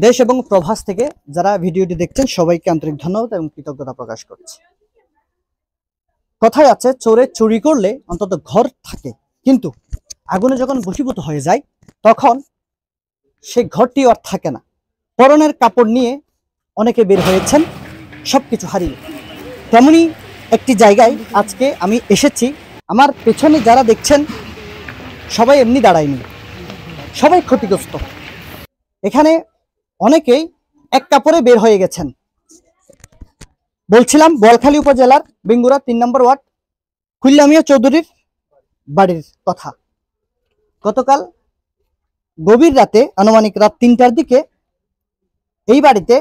দেশ এবং প্রবাস থেকে যারা ভিডিওটি দেখছেন সবাইকে আন্তরিক ধন্যবাদ এবং কৃতজ্ঞতা প্রকাশ করছি। কথায় আছে, চোরে চুরি করলে অন্তত ঘর থাকে, কিন্তু আগুনে যখন বশীভূত হয়ে যায় তখন সেই ঘরটি আর থাকে না। পরনের কাপড় নিয়ে অনেকে বের হয়েছেন সবকিছু হারিয়ে। তেমনি একটি জায়গায় আজকে আমি এসেছি। আমার পেছনে যারা দেখছেন সবাই এমনি দাঁড়ায়নি, সবাই ক্ষতিগ্রস্ত। এখানে অনেকেই এক কাপড়ে বের হয়ে গেছেন। বলছিলাম বোয়ালখালী উপজেলার বিঙ্গুরা ৩ নম্বর ওয়ার্ড খুল্লামিয়া চৌধুরীর বাড়ির কথা। গতকাল গভীর রাতে আনুমানিক রাত ৩টার দিকে এই বাড়িতে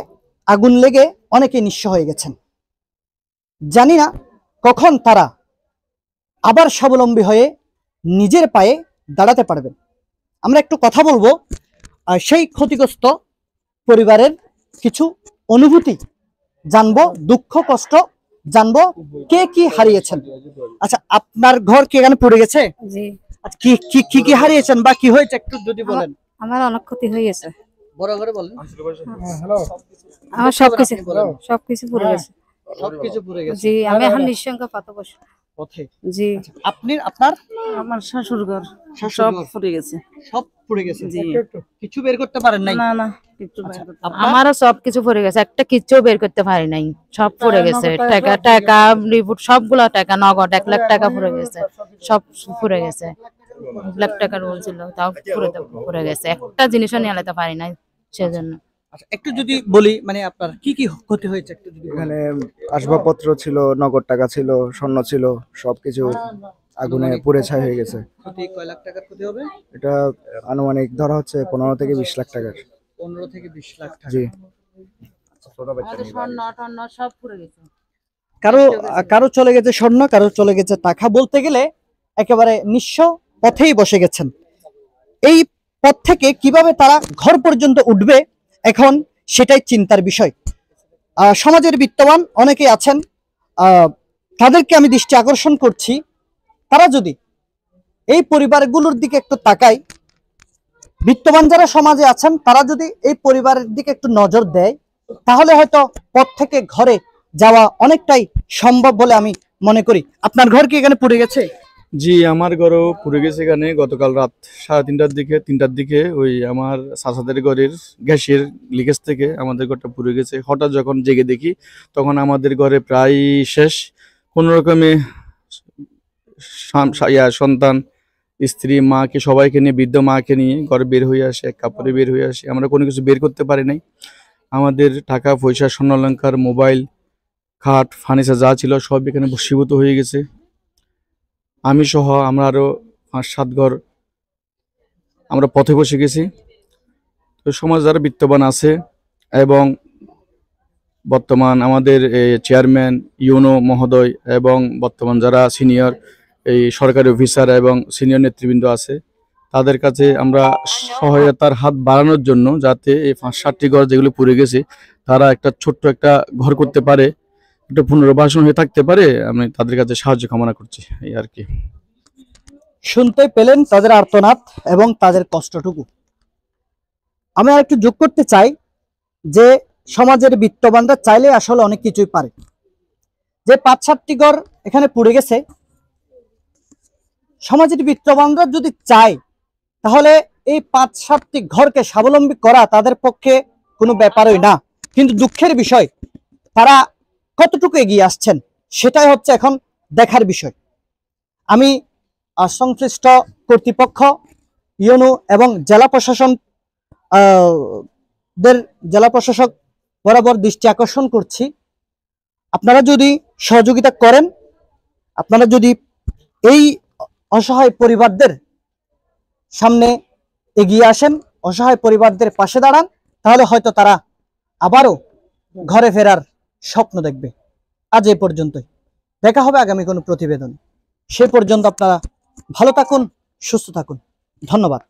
আগুন লেগে অনেকে নিঃস্ব হয়ে গেছেন। জানি না কখন তারা আবার স্বাবলম্বী হয়ে নিজের পায়ে দাঁড়াতে পারবেন। আমরা একটু কথা বলবো সেই ক্ষতিগ্রস্ত পরিবারের কিছু অনুভূতি জানবো, দুঃখ কষ্ট জানবো, কে কি হারিয়েছেন। আচ্ছা, আপনার ঘর কি এখানে পড়ে গেছে? জি। আচ্ছা, কি কি কি কি হারিয়েছেন বা কি হয়েছে একটু যদি বলেন। আমার অনেক ক্ষতি হয়ে গেছে। বড় করে বলেন। আমার সবকিছু পুড়ে গেছে। সবকিছু পুড়ে গেছে। জি, আমি এখন নিঃসঙ্গ পথে। জি। আপনার আমার শ্বশুর ঘর সব পুড়ে গেছে। সব পুড়ে গেছে। জি। কিছু বের করতে পারেন নাই? না কিছু বের করতে। আমারও সবকিছু পুড়ে গেছে, একটা কিচ্ছু বের করতে পারি নাই। সব পুড়ে গেছে। টাকা রিপোর্ট সবগুলো টাকা নগদ 1 লাখ টাকা পুড়ে গেছে। সব পুড়ে গেছে। 1 লাখ টাকা রোল ছিল, তাও পুড়ে গেছে। একটা জিনিসও নিয়ে আনতে পারি নাই সেজন্য। আচ্ছা, একটু যদি বলি মানে আপনার কি কি ক্ষতি হয়েছে একটু যদি বলেন। এখানে আসবাবপত্র ছিল, নগদ টাকা ছিল, স্বর্ণ ছিল, সবকিছু আগুনে পুড়ে ছাই হয়ে গেছে। ক্ষতি কয় লাখ টাকার ক্ষতি হবে? এটা আনুমানিক ধরা হচ্ছে 15 থেকে 20 লাখ টাকার। 15 থেকে 20 লাখ টাকা। জি। স্বর্ণ সব পুড়ে গেছে। কারো চলে গেছে স্বর্ণ, কারো চলে গেছে টাকা। বলতে গেলে একেবারে নিঃস্ব পথেই বসে গেছেন। এই পথ থেকে কিভাবে তারা ঘর পর্যন্ত উঠবে এখন সেটাই চিন্তার বিষয়। সমাজের বিত্তবান অনেকেই আছেন, তাদেরকে আমি দৃষ্টি আকর্ষণ করছি, তারা যদি এই পরিবারগুলোর দিকে একটু তাকায়, বিত্তবান যারা সমাজে আছেন তারা যদি এই পরিবারের দিকে একটু নজর দেয়, তাহলে হয়তো পথ থেকে ঘরে যাওয়া অনেকটাই সম্ভব বলে আমি মনে করি। আপনার ঘর কি এখানে পুড়ে গেছে? জি, আমার ঘরও পুড়ে গেছে। এখানে গতকাল রাত 3:30টার দিকে ওই আমার চাচাদের ঘরের গ্যাসের লিকেজ থেকে আমাদের ঘরটা পুড়ে গেছে। হঠাৎ যখন জেগে দেখি তখন আমাদের ঘরে প্রায় শেষ। কোনো রকমে সন্তান, স্ত্রী, মাকে সবাইকে নিয়ে, বৃদ্ধ মাকে নিয়ে ঘরে বের হয়ে আসে, এক কাপড়ে বের হয়ে আসে। আমরা কোনো কিছু বের করতে পারি নাই। আমাদের টাকা পয়সা, স্বর্ণালঙ্কার, মোবাইল, খাট, ফার্নিচার যা ছিল সব এখানে ভস্মীভূত হয়ে গেছে। আমি সহ আমরা আরো 5-7 ঘর আমরা পথে বসে গেছি। তো সমাজ যারা বিত্তবান আছে এবং বর্তমান আমাদের চেয়ারম্যান ইউনো মহোদয় এবং বর্তমান যারা সিনিয়র এই সরকারি অফিসার এবং সিনিয়র নেতৃবৃন্দ আছে, তাদের কাছে আমরা সহায়তার হাত বাড়ানোর জন্য, যাতে এই 5-7টি ঘর যেগুলো পুড়ে গেছে তারা একটা ছোট্ট একটা ঘর করতে পারে, একটা পুনর্বাসন হয়ে থাকতে পারে, আমি তাদের কাছে সাহায্য কামনা করছি। এই আর কি। শুনতে পেলেন তাদের আর্তনাদ এবং তাদের কষ্টটুকু। আমি আর একটু যোগ করতে চাই যে সমাজের বিত্তবানরা চাইলে আসলে অনেক কিছুই পারে। যে 5-7টি ঘর এখানে পুড়ে গেছে, সমাজের বিত্তবানরা যদি চায় তাহলে এই 5-7টি ঘরকে স্বাবলম্বী করা তাদের পক্ষে কোনো ব্যাপারই না। কিন্তু দুঃখের বিষয়, তারা কতটুকু এগিয়ে আসছেন সেটাই হচ্ছে এখন দেখার বিষয়। আমি সংশ্লিষ্ট কর্তৃপক্ষ, ইউনো এবং জেলা প্রশাসক বরাবর দৃষ্টি আকর্ষণ করছি, আপনারা যদি সহযোগিতা করেন, আপনারা যদি এই অসহায় পরিবারদের সামনে এগিয়ে আসেন, অসহায় পরিবারদের পাশে দাঁড়ান, তাহলে হয়তো তারা আবারও ঘরে ফেরার স্বপ্ন দেখবে। আজ এই পর্যন্তই, দেখা হবে আগামী কোনো প্রতিবেদন। সে পর্যন্ত আপনারা ভালো থাকুন, সুস্থ থাকুন। ধন্যবাদ।